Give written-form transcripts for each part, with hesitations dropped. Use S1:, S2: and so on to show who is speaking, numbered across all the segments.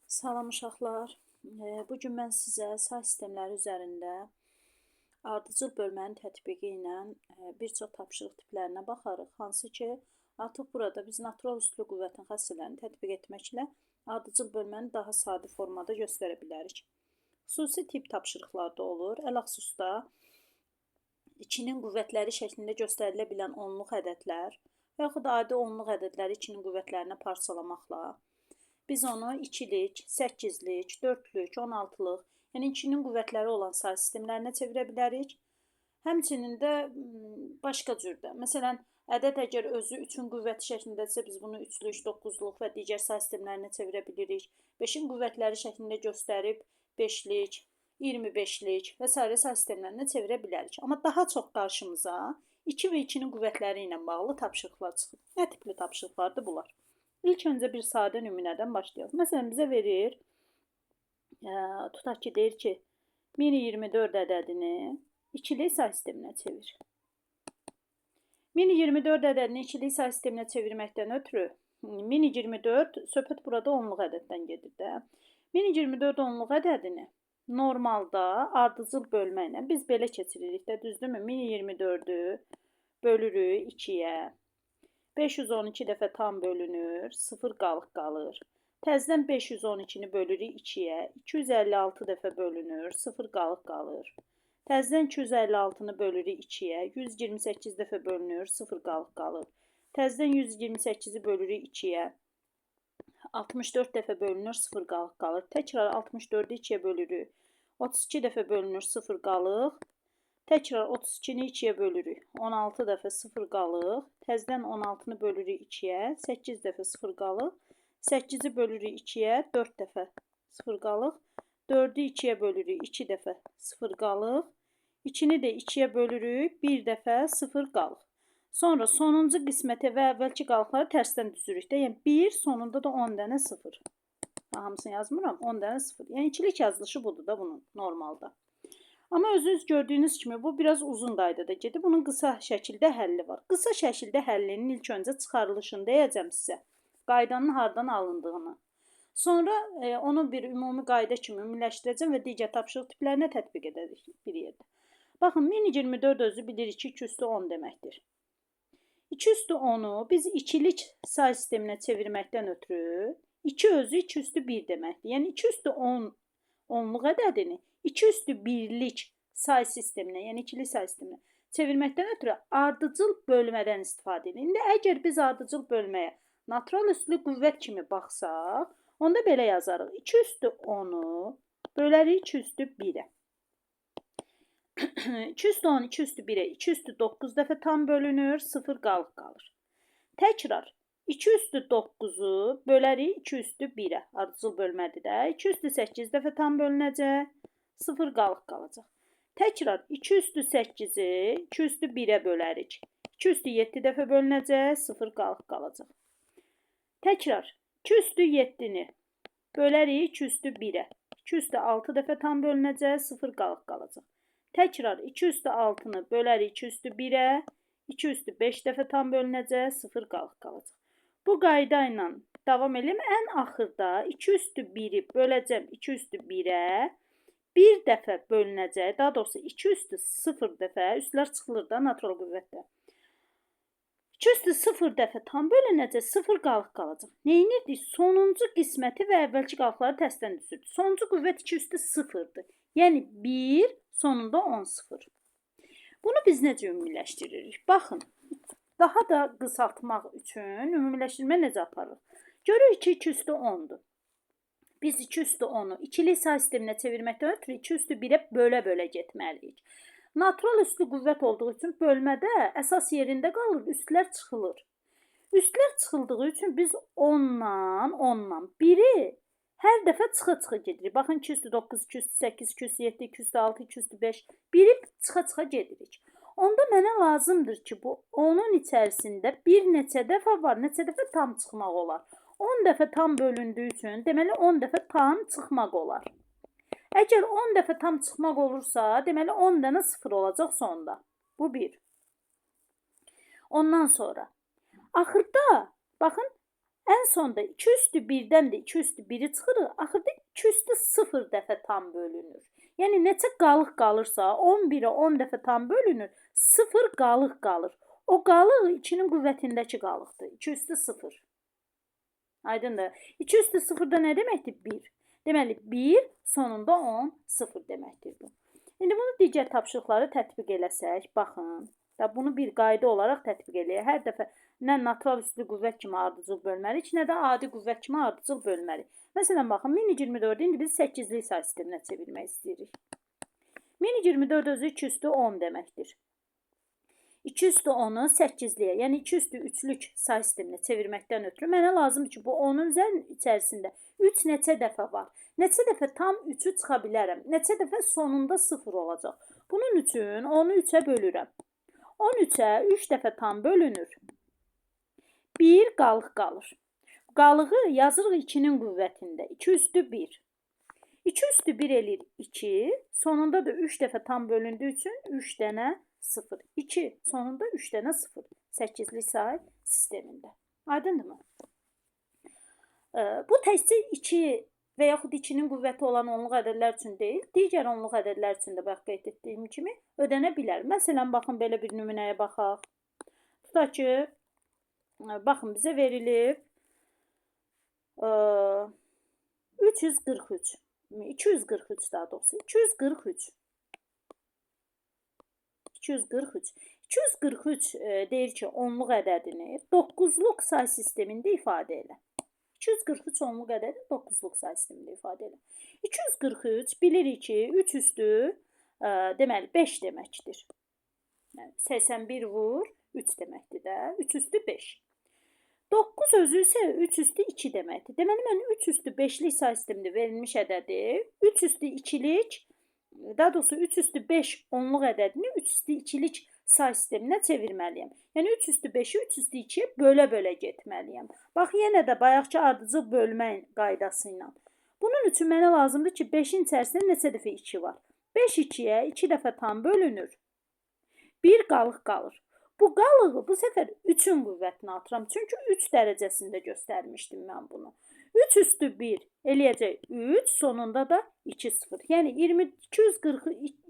S1: Salam uşaqlar. Bu gün mən sizə say sistemləri üzərində ardıcıl bölmənin tətbiqi ilə bir çox tapşırıq tiplərinə baxarıq. Hansı ki, artıq burada biz natural üslü qüvvətin xassələrini tətbiq etməklə ardıcıl bölməni daha sadə formada göstərə bilərik. Xüsusi tip tapşırıqlarda olur. Ələxüsusda 2-nin qüvvətləri şəklində göstərilə bilən onluq ədədlər və yaxud da adi onluq ədədləri 2-nin qüvvətlərinə parçalamaqla biz onu 2-lik, 8-lik, 4-lük, 16-lıq, yəni 2-nin qüvvətləri olan say sistemlərinə çevirə bilərik. Həmçinin də başqa cürdə. Məsələn, ədəd əgər özü 3-ün qüvvəti şəklindədirsə, biz bunu 3-lük, 9-luq və digər say sistemlərinə çevirə bilirik. 5-in qüvvətləri şəklində göstərib 5-lik, 25-lik və s. say sistemlərinə çevirə bilərik. Amma daha çox qarşımıza 2 və 2-nin qüvvətləri ilə bağlı tapşırıqlar çıxır. Nə tipli tapşırıqlardır bunlar? İlk öncə bir sadə nümunədən başlayaq. Məsələn, bizə verir, tutaq ki, deyir ki, mini 24 ədədini ikili say sisteminə çevir. Mini 24 ədədini ikili say sisteminə çevirməkdən ötürü, mini 24, söhbət burada onluq ədəddən gedir də. Mini 24 onluq ədədini normalda ardıcıl bölmə ilə biz belə keçiririk də, düzdürmü? Mini 24-ü bölürük 2-yə. 512 dəfə tam bölünür, 0 qalıq qalır. Təzədən 512-ni bölürük 2-yə, 256 dəfə bölünür, 0 qalıq qalır. Təzədən 256-nı bölürük 2-yə, 128 dəfə bölünür, 0 qalıq qalır. Təzədən 128-i bölürük 2-yə, 64 dəfə bölünür, 0 qalıq qalır. Təkrar 64-ü 2-yə bölürük, 32 dəfə bölünür, 0 qalıq. Təkrar 32-ni 2-yə bölürük, 16 dəfə 0 qalıq. Təzədən 16-nı bölürük 2-yə, 8 dəfə 0 qalıq. 8-i bölürük 2-yə, 4 dəfə 0 qalıq. 4-ü 2-yə bölürük, 2 dəfə 0 qalıq. 2-ni də 2-yə bölürük, 1 dəfə 0 qalıq. Sonra sonuncu qismətə və əvvəlki qalıqları tərsdən düzürük də. Yəni 1, sonunda da 10 dənə 0. Hamısını yazmıram, 10 dənə 0. Yəni ikilik yazılışı budur da bunun normalda. Amma özünüz gördüyünüz kimi bu biraz uzun qaydada gedir. Bunun qısa şəkildə həlli var. Qısa şəkildə həllinin ilk öncə çıxarılışını deyəcəm sizə. Qaydanın hardan alındığını. Sonra onu bir ümumi qayda kimi ümumiləşdirəcəm və digər tapşırıq tiplərinə tətbiq edəcək bir yerdə. Baxın, mini 24 özü bilirik ki, 2 üstü 10 deməkdir. 2 üstü 10-u biz ikilik say sisteminə çevirməkdən ötürü 2 özü 2 üstü 1 deməkdir. Yəni 2 üstü 10 onluq ədədini 2 üstü 1-lik say sisteminə, yəni ikili say sisteminə çevirməkdən ötürü ardıcıl bölmədən istifadə edilir. İndi əgər biz ardıcıl bölməyə natural üslü qüvvət kimi baxsaq, onda belə yazarıq. 2 üstü 10-u bölərik 2 üstü 1-ə. 2 üstü 10, 2 üstü 1-ə, 2 üstü 9 dəfə tam bölünür, 0 qalıq qalır. Təkrar 2 üstü 9-u bölərik 2 üstü 1-ə. Ardıcıl bölmədir də. 2 üstü 8 dəfə tam bölünəcək. 0 qalıq qalacaq. Təkrar 2 üstü 8-i 2 üstü 1-ə bölərik. 2 üstü 7 dəfə bölünəcək, 0 qalıq qalacaq. Təkrar 2 üstü 7-ni bölərik 2 üstü 1-ə. 2 üstü 6 dəfə tam bölünəcək, 0 qalıq qalacaq. Təkrar 2 üstü 6-nı bölərik 2 üstü 1-ə. 2 üstü 5 dəfə tam bölünəcək, 0 qalıq qalacaq. Bu qayda ilə davam edelim. Ən axırda 2 üstü 1-i böləcəm 2 üstü 1-ə. 1 dəfə bölünəcək, daha doğrusu 2 üstü 0 dəfə, üstlər çıxılır da natural qüvvətdə. 2 üstü 0 dəfə tam bölünəcək, 0 qalıq qalacaq. Neyinirdik? Sonuncu qisməti və əvvəlki qalıqları tərsdən düzürdük. Sonuncu qüvvət 2 üstü 0-dır. Yəni 1, sonunda 10 0. Bunu biz necə ümumiləşdiririk? Baxın, daha da qısaltmaq üçün ümumiləşdirmə necə aparırıq? Görürük ki, 2 üstü 10-dur. Biz 2 üstü 10-u ikili say sisteminə çevirməkdən ötürü 2 üstü 1-ə bölə-bölə getməliyik. Natural üslü qüvvət olduğu üçün bölmədə əsas yerində qalır, üstlər çıxılır. Üstlər çıxıldığı üçün biz 10-dan 1-i hər dəfə çıxa-çıxa gedirik. Baxın, 2 üstü 9, 2 üstü 8, 2 üstü 7, 2 üstü 6, 2 üstü 5, 1-i çıxa-çıxa gedirik. Onda mənə lazımdır ki, bu 10-un içərisində bir neçə dəfə var, neçə dəfə tam çıxmaq olar. 10 dəfə tam bölündüyü üçün, deməli 10 dəfə tam çıxmaq olar. Əgər 10 dəfə tam çıxmaq olursa, deməli 10 dənə 0 olacaq sonda. Bu 1. Ondan sonra, axırda, baxın, En sonda 2 üstü 1-dən də 2 üstü 1-i çıxırıq. Axırda 2 üstü 0 dəfə tam bölünür. Yəni neçə qalıq qalırsa 11-ə 10 dəfə tam bölünür. 0 qalıq qalır. O qalıq 2-nin qüvvətindəki qalıqdır. 2 üstü 0. Aydındır. 2 üstü 0 da nə deməkdir? 1. Deməli 1 sonunda 10 0 deməkdir bu. İndi bunu digər tapşırıqları tətbiq eləsək, baxın. Da bunu bir qayda olaraq tətbiq eləyək. Hər dəfə nə natural üslü qüvvət kimi ardıcıl bölməliyik, nə də adi qüvvət kimi ardıcıl bölməliyik. Məsələn, baxın, mini 24-ü indi biz 8-lik say sisteminə çevirmək istəyirik. Mini 24 özü 2 üstü 10 deməkdir. 2 üstü 10-u 8-liyə, yəni 2 üstü 3-lük say sisteminə çevirməkdən ötürü mənə lazımdır ki, bu 10-un içərisində 3 neçə dəfə var. Neçə dəfə tam 3-ü çıxa bilərəm. Neçə dəfə sonunda 0 olacaq. Bunun üçün 10-u 3-ə bölürəm. 13-ə 3 dəfə tam bölünür. 1 qalıq qalır. Qalığı yazırıq 2-nin qüvvətində. 2 üstü 1. 2 üstü 1 eləyir 2. Sonunda da 3 dəfə tam bölündüyü üçün 3 dənə 0. 2. Sonunda 3 dənə 0. 8-lik say sistemində. Aydındırmı? Bu təkcə 2 və yaxud 2-nin qüvvəti olan onluq ədədlər üçün deyil, digər onluq ədədlər üçün də bax qeyd etdiyim kimi ödənə bilər. Məsələn, baxın, belə bir nümunəyə baxaq. Tutaq ki, baxın, bizə verilib 343, 243 daha doğrusu, 243. 243 deyir ki, onluq ədədini 9-luq say sistemində ifadə elə. 243 onluq ədədi 9-luq say sistemində ifadə elə. 243 bilirik ki, 3 üstü deməli 5 deməkdir. Yəni 81 vur 3 deməkdir də. 3 üstü 5. 9 özü isə 3 üstü 2 deməkdir. Deməli, mən 3 üstü 5-lik say sistemində verilmiş ədədi 3 üstü 2-lik, daha doğrusu 3 üstü 5 onluq ədədini 3 üstü 2-lik say sisteminə çevirməliyəm. Yəni 3 üstü 5-i 3 üstü 2-yə bölə-bölə getməliyəm. Bax, yenə də bayaqki ardıcıl bölmə qaydası ilə. Bunun üçün mənə lazımdır ki, 5-in içərisində neçə dəfə 2 var? 5 2-yə 2 dəfə tam bölünür. 1 qalıq qalır. Bu qalığı bu səfər 3-ün qüvvətini atıram. Çünki 3 dərəcəsində göstərmişdim mən bunu. 3 üstü 1 eləyəcək 3, sonunda da 2 0. Yəni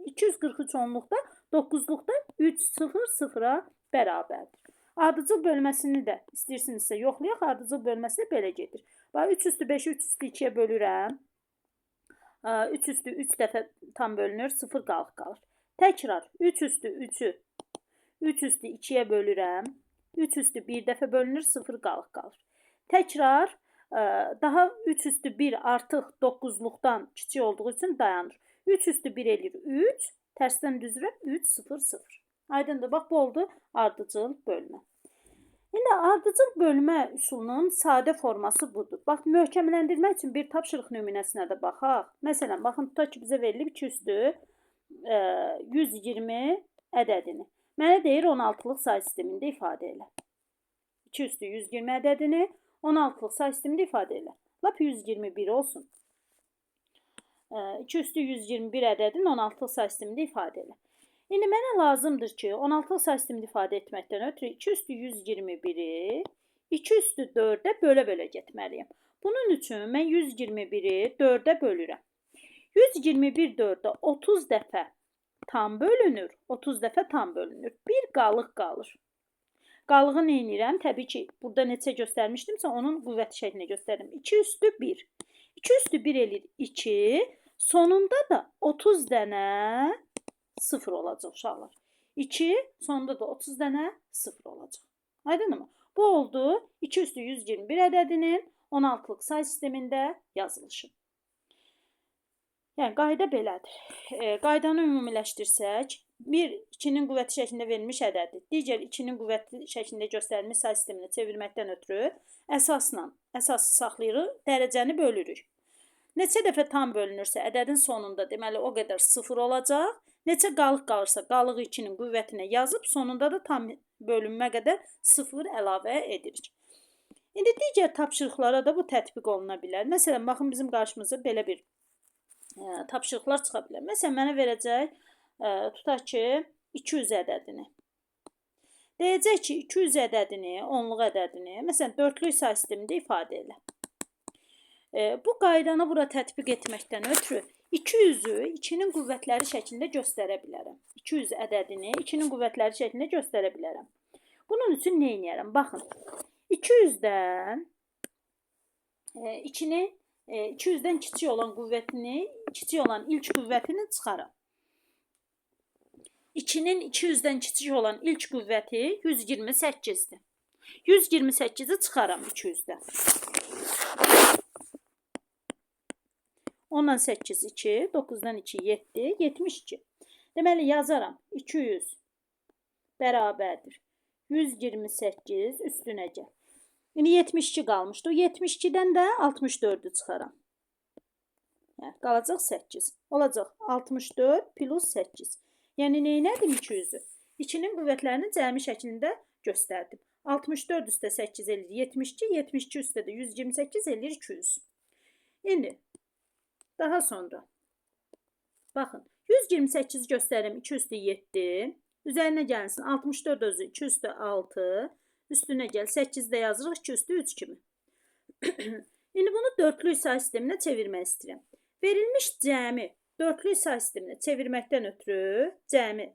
S1: 243 onluqda 9-luqda 3 0 0-a bərabərdir. Ardıcıl bölməsini də istəyirsinizsə yoxlayaq. Ardıcıl bölməsi də belə gedir. Bax, 3 üstü 5-i 3 üstü 2-yə bölürəm. 3 üstü 3 dəfə tam bölünür, 0 qalıq qalır. Təkrar 3 üstü 3-ü 3 üstü 2-yə bölürəm. 3 üstü 1 dəfə bölünür, 0 qalıq qalır. Təkrar daha 3 üstü 1 artıq 9-luqdan kiçik olduğu üçün dayanır. 3 üstü 1 eləyir 3, tərsdən düzürəm 3 0 0. Aydındır, bax bu oldu ardıcıl bölmə. İndi ardıcıl bölmə üsulunun sadə forması budur. Bax, möhkəmləndirmək üçün bir tapşırıq nümunəsinə də baxaq. Məsələn, baxın, tutaq ki, bizə verilib 2 üstü 120 ədədini. Mənə deyir 16-lıq say sistemində ifadə elə. 2 üstü 120 ədədini 16-lıq say sistemində ifadə elə. Lap 121 olsun. 2 üstü 121 ədədini 16-lıq say sistemində ifadə elə. İndi mənə lazımdır ki, 16-lıq say sistemində ifadə etməkdən ötürü 2 üstü 121-i 2 üstü 4-ə bölə-bölə getməliyəm. Bunun üçün mən 121-i 4-ə bölürəm. 121 4-ə 30 dəfə tam bölünür. 30 dəfə tam bölünür. Bir qalıq qalır. Qalığı nə edirəm? Təbii ki, burada neçə göstərmişdimsə, onun qüvvəti şəklini göstərirəm. 2 üstü 1. 2 üstü 1 eləyir 2. Sonunda da 30 dənə 0 olacaq uşaqlar. 2, sonunda da 30 dənə 0 olacaq. Aydınmı? Bu oldu 2 üstü 121 ədədinin 16-lıq say sistemində yazılışı. Yəni, qayda belədir. Qaydanı ümumiləşdirsək, bir 2-nin qüvvəti şəklində verilmiş ədədi, digər 2-nin qüvvəti şəklində göstərilmiş say sisteminə çevirməkdən ötürü əsas saxlayırıq, dərəcəni bölürük. Neçə dəfə tam bölünürsə, ədədin sonunda deməli o qədər 0 olacaq. Neçə qalıq qalırsa, qalığı 2-nin qüvvətinə yazıb, sonunda da tam bölünmə qədər 0 əlavə edirik. İndi digər tapşırıqlara da bu tətbiq oluna bilər. Məsələn, baxın, bizim qarşımıza belə bir tapşırıqlar çıxa bilər. Məsələn, mənə verəcək, tutaq ki, 200 ədədini. Deyəcək ki, 200 ədədini, onluq ədədini, məsələn, dörtlük say sistemində ifadə elə. Bu qaydanı bura tətbiq etməkdən ötürü 200-ü 2-nin qüvvətləri şəklində göstərə bilərəm. 200 ədədini 2-nin qüvvətləri şəklində göstərə bilərəm. Bunun üçün nə edərəm? Baxın, 200-dən 200-dən kiçik olan qüvvətini, kiçik olan ilk qüvvətini çıxaram. 2-nin 200-dən kiçik olan ilk qüvvəti 128-dir. 128-i çıxaram 200-dən. 10-dan 8 2, 9-dan 2 7, 72. Deməli yazaram 200 bərabərdir 128 üstünə gəl. İndi 72 qalmışdı. 72-dən də 64-ü çıxaram. Qalacaq 8. Olacaq 64 plus 8. Yəni neynədim 200-ü? 2-nin qüvvətlərini cəmi şəklində göstərdim. 64 üstə 8 eləyir 72, 72 üstə də 128 eləyir 200. İndi daha sonra baxın 128 göstərim 2 üstü 7. Üzərinə gəlsin 64 özü 2 üstü 6. Üstünə gəl 8-də yazırıq 2 üstü 3 kimi. İndi bunu dörtlük say sisteminə çevirmək istəyirəm. Verilmiş cəmi dörtlük say sisteminə çevirməkdən ötürü cəmi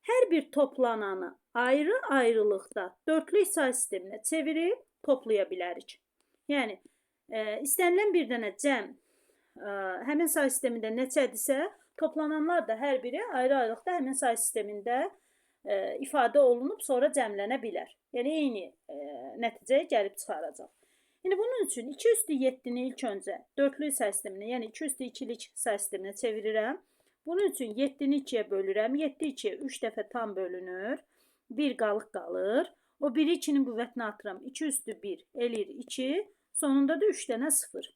S1: hər bir toplananı ayrı-ayrılıqda dörtlük say sisteminə çevirib toplaya bilərik. Yəni istənilən bir dənə cəm həmin say sistemində neçədirsə, toplananlar da hər biri ayrı-ayrılıqda həmin say sistemində ifadə olunub sonra cəmlənə bilər. Yəni eyni nəticəyə gəlib çıxaracaq. İndi bunun üçün 2 üstü 7-ni ilk öncə dörtlük say sisteminə, yəni 2 üstü 2-lik say sisteminə çevirirəm. Bunun üçün 7-ni 2-yə bölürəm. 7 2-yə 3 dəfə tam bölünür. 1 qalıq qalır. O 1-i 2-nin qüvvətini atıram. 2 üstü 1 eləyir 2. Sonunda da 3 dənə 0.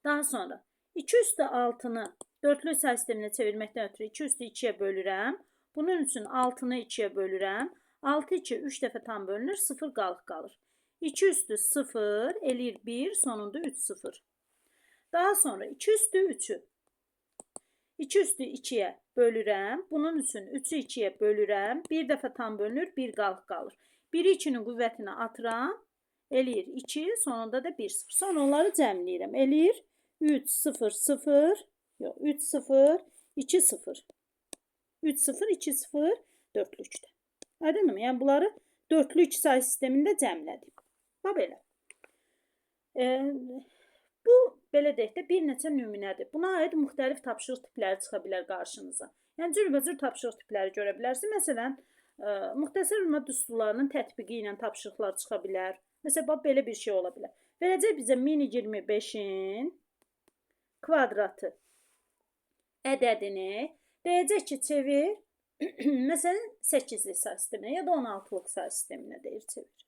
S1: Daha sonra 2 üstü 6-nı dörtlük say sisteminə çevirməkdən ötürü 2 üstü 2-yə bölürəm. Bunun üçün 6-nı 2-yə bölürəm. 6 2 3 dəfə tam bölünür. 0 qalıq qalır. 2 üstü 0 eləyir 1. Sonunda 3 0. Daha sonra 2 üstü 3-ü 2 üstü 2-yə bölürəm. Bunun üçün 3-ü 2-yə bölürəm. 1 dəfə tam bölünür. 1 qalıq qalır. 1-i 2-nin qüvvətini atıram. Eləyir 2. Sonunda da 1 0. Sonra onları cəmləyirəm. Eləyir 3 0 0. Yox 3 0 2 0. 3 0 2 0 dörtlükdə. Aydınmı? Yəni bunları dörtlük say sistemində cəmlədik. Bax belə. Bu belə deyək də bir neçə nümunədir. Buna aid müxtəlif tapşırıq tipləri çıxa bilər qarşınıza. Yəni cürbəcür tapşırıq tipləri görə bilərsiniz. Məsələn, müxtəsər ünvan düsturlarının tətbiqi ilə tapşırıqlar çıxa bilər. Məsələn, bax belə bir şey ola bilər. Verəcək bizə mini 25-in kvadratı ədədini deyəcək ki, çevir. Məsələn, 8-lik say sisteminə ya da 16-lıq say sisteminə deyir çevir.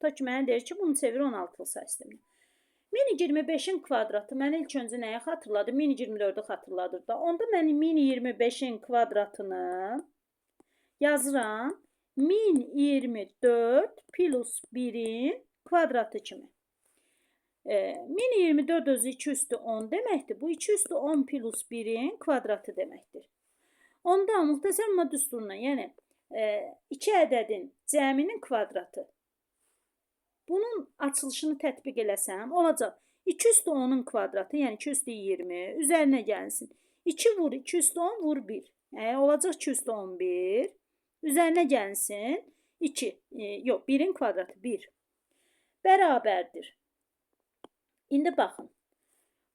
S1: Ta ki, mənə deyir ki, bunu çevir 16-lıq say sisteminə. Mini 25-in kvadratı mənə ilk öncə nəyə xatırladı? Mini 24-ü xatırladır da. Onda mən mini 25-in kvadratını yazıram. Min 24 plus 1-in kvadratı kimi. Min 24 özü 2 üstü 10 deməkdir. Bu 2 üstü 10 plus 1-in kvadratı deməkdir. Onda müxtəsər ünvan düsturuna, yəni 2 ədədin cəminin kvadratı. Bunun açılışını tətbiq eləsəm, olacaq 2 üstü 10-un kvadratı, yəni 2 üstü 20, üzərinə gəlsin. 2 vur 2 üstü 10 vur 1. Olacaq 2 üstü 11. Üzərinə gəlsin 2, yox 1-in kvadratı 1. Bərabərdir. İndi baxın.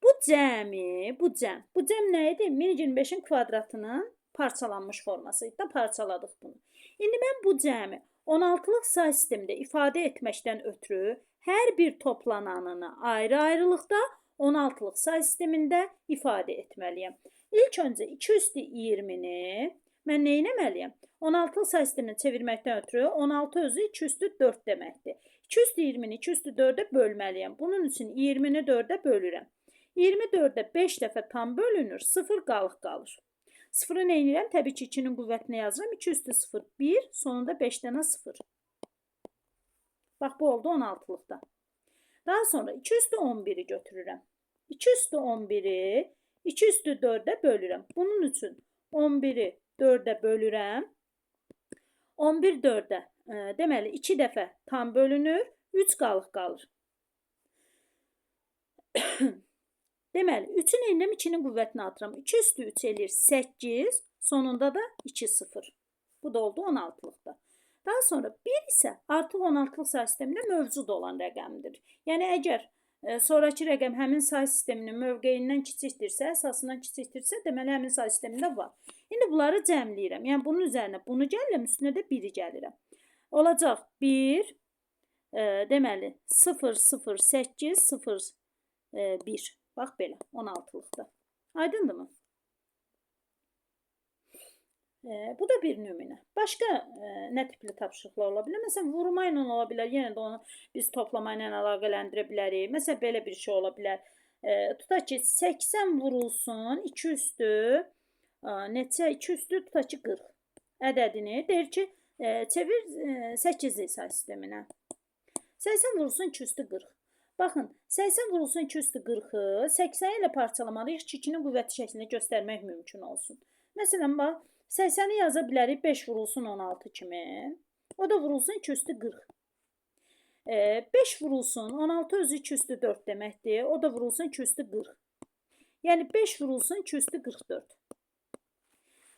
S1: Bu cəm nə idi? Min 25-in kvadratının parçalanmış formasıydı da parçaladıq bunu. İndi mən bu cəmi 16-lıq say sistemində ifadə etməkdən ötürü hər bir toplananını ayrı-ayrılıqda 16-lıq say sistemində ifadə etməliyəm. İlk öncə 2 üstü 20-ni mən nə etməliyəm? 16-lıq say sisteminə çevirməkdən ötürü 16 özü 2 üstü 4 deməkdir. 2 üstü 20-ni 2 üstü 4-ə bölməliyəm. Bunun üçün 20-ni 4-ə bölürəm. 24-də 5 dəfə tam bölünür, 0 qalıq qalır. 0-ı nə edirəm? Təbii ki, 2-nin qüvvətinə yazıram. 2 üstü 0, 1, sonunda 5 dənə 0. Bax, bu oldu 16-lıqda. Daha sonra 2 üstü 11-i götürürəm. 2 üstü 11-i 2 üstü 4-ə bölürəm. Bunun üçün 11-i 4-ə bölürəm. 11 4-ə, deməli 2 dəfə tam bölünür, 3 qalıq qalır. Deməli 3-ün elinəm 2-nin qüvvətini atıram. 2 üstü 3 eləyir 8, sonunda da 2 0. Bu da oldu 16-lıqda. Daha sonra 1 isə artıq 16-lıq say sistemində mövcud olan rəqəmdir. Yəni əgər sonraki rəqəm həmin say sisteminin mövqeyindən kiçikdirsə, əsasından kiçikdirsə, deməli həmin say sistemində var. İndi bunları cəmləyirəm. Yəni bunun üzərinə bunu gəlirəm, üstünə də 1-i gəlirəm. Olacaq 1, deməli 0 0 8 0 1. Bax belə 16-lıqda. Aydındırmı? Bu da bir nümunə. Başqa nə tipli tapşırıqlar ola bilər? Məsələn, vurma ilə ola bilər. Yenə də onu biz toplama ilə əlaqələndirə bilərik. Məsələn, belə bir şey ola bilər. Tutaq ki, 80 vurulsun 2 üstü neçə? 2 üstü tutaq ki, 40 ədədini deyir ki, çevir 8-li say sisteminə. 80 vurulsun 2 üstü 40. Baxın, 80 vurulsun 2 üstü 40-ı 80 ilə parçalamalıyıq ki, 2-nin qüvvəti şəklində göstərmək mümkün olsun. Məsələn, bax, 80-i yaza bilərik 5 vurulsun 16 kimi. O da vurulsun 2 üstü 40. 5 vurulsun 16 özü 2 üstü 4 deməkdir. O da vurulsun 2 üstü 40. Yəni 5 vurulsun 2 üstü 44.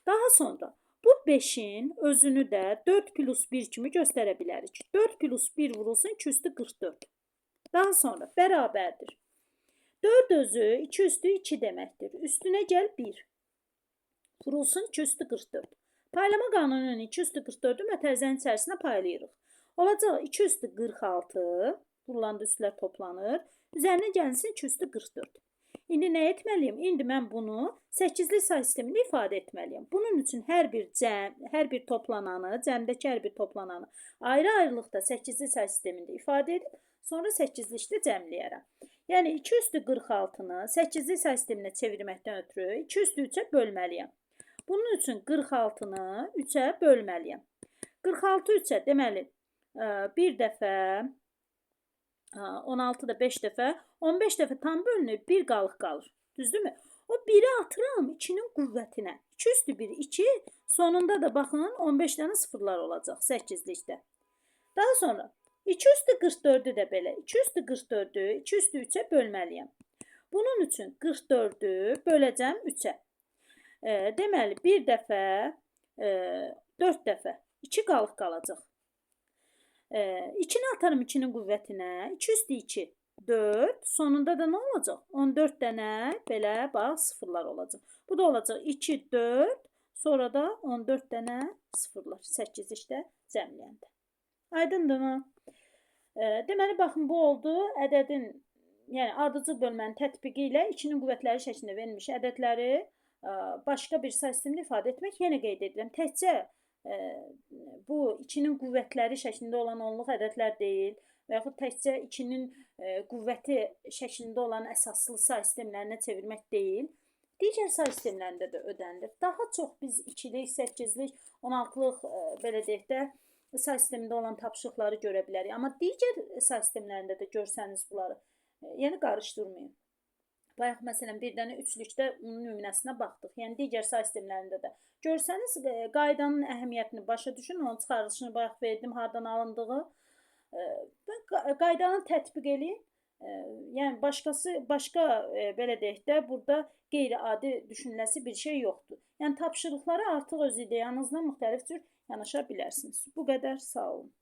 S1: Daha sonra bu 5-in özünü də 4 plus 1 kimi göstərə bilərik. 4 plus 1 vurulsun 2 üstü 44. Daha sonra bərabərdir. 4 özü 2 üstü 2 deməkdir. Üstünə gəl 1. Vurulsun 2 üstü 44. Paylama qanununun 2 üstü 44-ü mətərizənin içərisinə paylayırıq. Olacaq 2 üstü 46. Vurulanda üstlər toplanır. Üzərinə gəlsin 2 üstü 44. İndi nə etməliyim? İndi mən bunu 8-li say sistemində ifadə etməliyim. Bunun üçün hər bir toplananı, cəmdəki hər bir toplananı ayrı-ayrılıqda 8-li say sistemində ifadə edib, sonra 8-li işdə cəmləyərəm. Yəni 2 üstü 46-nı 8-li say sisteminə çevirməkdən ötürü 2 üstü 3-ə bölməliyəm. Bunun üçün 46-nı 3-ə bölməliyəm. 46 3-ə deməli 1 dəfə, 16 da 5 dəfə, 15 dəfə tam bölünür, 1 qalıq qalır. Düzdürmü? O 1-i atıram 2-nin qüvvətinə. 2 üstü 1 2, sonunda da baxın 15 dənə sıfırlar olacaq 8-likdə. Daha sonra 2 üstü 44-ü də belə. 2 üstü 44-ü 2 üstü 3-ə bölməliyəm. Bunun üçün 44-ü böləcəm 3-ə. Deməli, 1 dəfə, 4 dəfə, 2 qalıq qalacaq. 2-ni atarım 2-nin qüvvətinə, 2 üstü 2, 4, sonunda da nə olacaq? 14 dənə belə, bax, sıfırlar olacaq. Bu da olacaq 2, 4, sonra da 14 dənə sıfırlar, 8 işdə cəmləyəndə. Aydındırmı? Deməli, baxın, bu oldu ədədin, yəni ardıcıl bölmənin tətbiqi ilə 2-nin qüvvətləri şəklində verilmiş ədədləri başqa bir say sistemində ifadə etmək. Yenə qeyd edirəm, təkcə bu 2-nin qüvvətləri şəklində olan onluq ədədlər deyil və yaxud təkcə 2-nin qüvvəti şəklində olan əsaslı say sistemlərinə çevirmək deyil. Digər say sistemlərində də ödənilir. Daha çox biz 2-lik, 8-lik, 16-lıq belə deyək də say sistemində olan tapşırıqları görə bilərik. Amma digər say sistemlərində də görsəniz bunları, yəni qarışdırmayın. Bayaq məsələn bir dənə üçlükdə onun nümunəsinə baxdıq. Yəni digər say sistemlərində də görsəniz qaydanın əhəmiyyətini başa düşün. Onun çıxarılışını bayaq verdim, hardan alındığı. Qaydanı tətbiq eləyin. Yəni başqa belə deyək də burada qeyri-adi düşünüləsi bir şey yoxdur. Yəni tapşırıqlara artıq öz ideyanızla müxtəlif cür yanaşa bilərsiniz. Bu qədər, sağ olun.